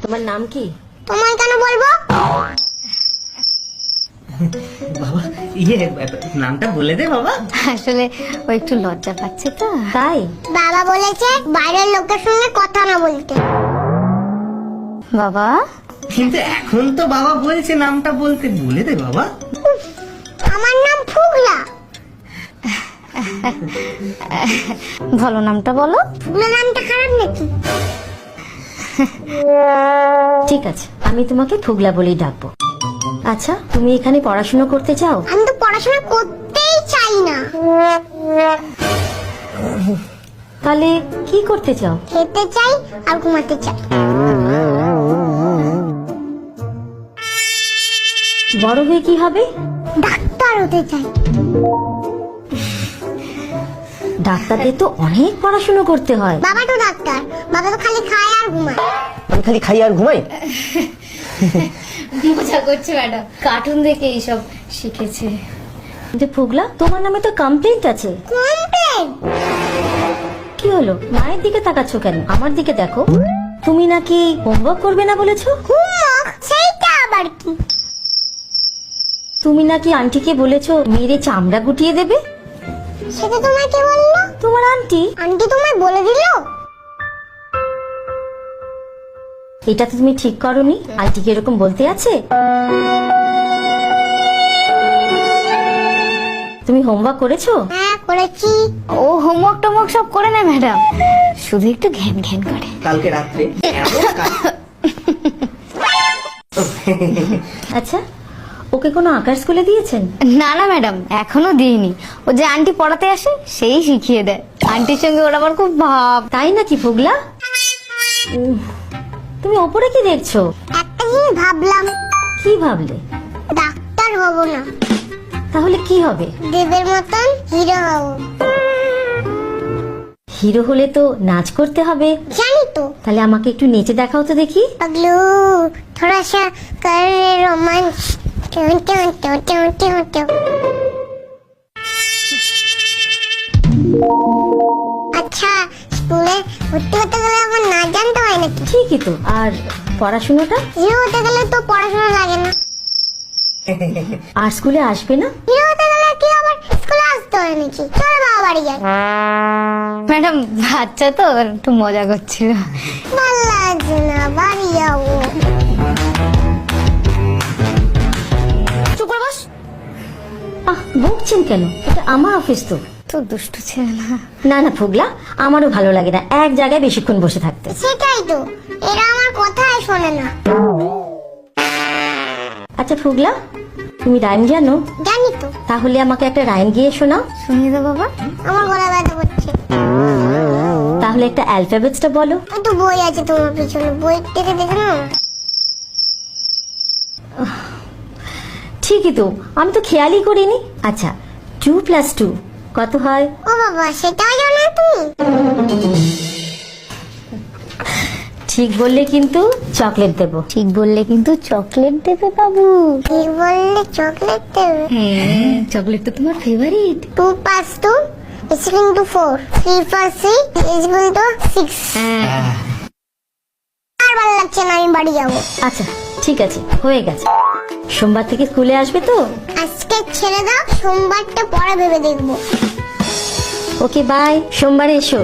তোমার নাম কি? তোমায় কেন বলবো? বাবা নামটা বলে দে বাবা। আসলে ও একটু লজ্জা পাচ্ছে তো তাই? বাবা বলেছে বাইরের লোকের সঙ্গে কথা না বলতে। বাবা। কিন্তু এখন তো বাবা বলছে নামটা বলতে, বলে দে বাবা। আমার নাম ফুগলা। ভালো নামটা বলো। ফুগলা নামটা খারাপ নাকি? ঠিক আছে, আমি তোমাকে ফুগলা বলেই ডাকবো। আচ্ছা, তুমি এখানে পড়াশোনা করতে চাও? আমি তো পড়াশোনা করতেই চাই না। তাহলে কি করতে চাও? খেতে চাই আর ঘুমাতে চাই। বড় হয়ে কি হবে? ডাক্তার হতে চাই। ডাক্তারদের তো অনেক পড়াশোনা করতে হয়। বাবা তো ডাক্তার, বাবা তো খালি খায় আর ঘুমায়। আমি খালি খাই আর ঘুমাই। মজা করছে ম্যাডাম, কার্টুন দেখে এইসব শিখেছে। কিন্তু ফুগলা, তোমার নামে তো কমপ্লেন্ট আছে। কমপ্লেন? কি হলো? মায়ের দিকে তাকাচ্ছ কেন? আমার দিকে দেখো। তুমি নাকি হোমওয়ার্ক করবে না বলেছো? হোমওয়ার্ক? সেইটা আবার কি? তুমি নাকি আন্টিকে বলেছো মেরে চামড়া গুটিয়ে দেবে। সেটা তোমায় কে বললো? তোমার আন্টি। আন্টি তোমায় বলে দিলো? এটা তো তুমি ঠিক করনি। আন্টিকে এরকম বলতে আছে? তুমি হোমওয়ার্ক করেছো? হ্যাঁ করেছি। ও হোমওয়ার্ক টোমওয়ার্ক সব করে নেয় ম্যাডাম, শুধু একটু ঘ্যান ঘ্যান করে। কালকে রাত্রে আচ্ছা, ওকে কোনো আঁকার স্কুলে দিয়েছেন? না না ম্যাডাম, এখনো দিইনি। ও যে আন্টি পড়াতে আসে সেই শিখিয়ে দেয়। আন্টির সঙ্গে ওর আমার খুব ভাব। তাই নাকি ফুগলা? তুমি ওপরে কি দেখছো? একটা জিনিস ভাবলাম। কি ভাবলে? ডাক্তার হব না, তাহলে কি হবে? দেবের মতন হিরো হব। হিরো হলে তো নাচ করতে হবে। জানি তো। তাহলে আমাকে একটু নেচে দেখাও তো দেখি। पगलू थोड़ा सा कर romance. Tune tune tune tune tune tune. अच्छा, স্কুলে ভর্তি হতে গেলে আমার নাচ জানতে হয় নাকি? ঠিকই তো। আর পড়াশোনাটা? হিরো হতে গেলে তো পড়াশোনা লাগে না। আর স্কুলে আসবে না? হিরো হতে গেলে কি আবার স্কুলে আসতে হয় নাকি? চল বাবা বাড়ি যাই। ম্যাডাম বাচ্চা তো একটু মজা করছিল। ভালো লাগছে না, বাড়ি যাবো। চুপ করে বস। বকছেন কেন? এটা আমার অফিস তো। তো দুষ্টু ছেলে না। না না ফুগলা, আমারও ভালো লাগে না এক জায়গায় বেশিক্ষণ বসে থাকতে। সেটাই তো, এরা আমার কথাই শোনে না। আচ্ছা ফুগলা, তুমি রাইম জানো? জানি তো। তাহলে আমাকে একটা রাইম গিয়ে শোনাও। শুনিয়ে দাও বাবা। আমার গলা ব্যথা করছে। তাহলে একটা অ্যালফাবেটসটা বলো। ওই তো বই আছে তোমার পিছনে, বই থেকে দেখে না। ঠিকই তো, আমি তো খেয়ালই করিনি। আচ্ছা, 2 + 2 কত হয়? ও বাবা, সেটাও জানো তুমি? ঠিক বললে কিন্তু চকলেট দেবো। ঠিক বললে কিন্তু চকলেট দেবে বাবু। ঠিক বললে চকলেট দেবে। হ্যাঁ, চকলেট তো তোমার ফেভারিট। 2 + 2 = 4। 3 + 3 = 6। আর ভালো লাগছে না, আমি বাড়ি যাবো। আচ্ছা ঠিক আছে, হয়ে গেছে। সোমবার থেকে স্কুলে আসবে তো? আজকে ছেড়ে দাও, সোমবারটা পরে ভেবে দেখবো। ওকে বাই, সোমবারে এসো।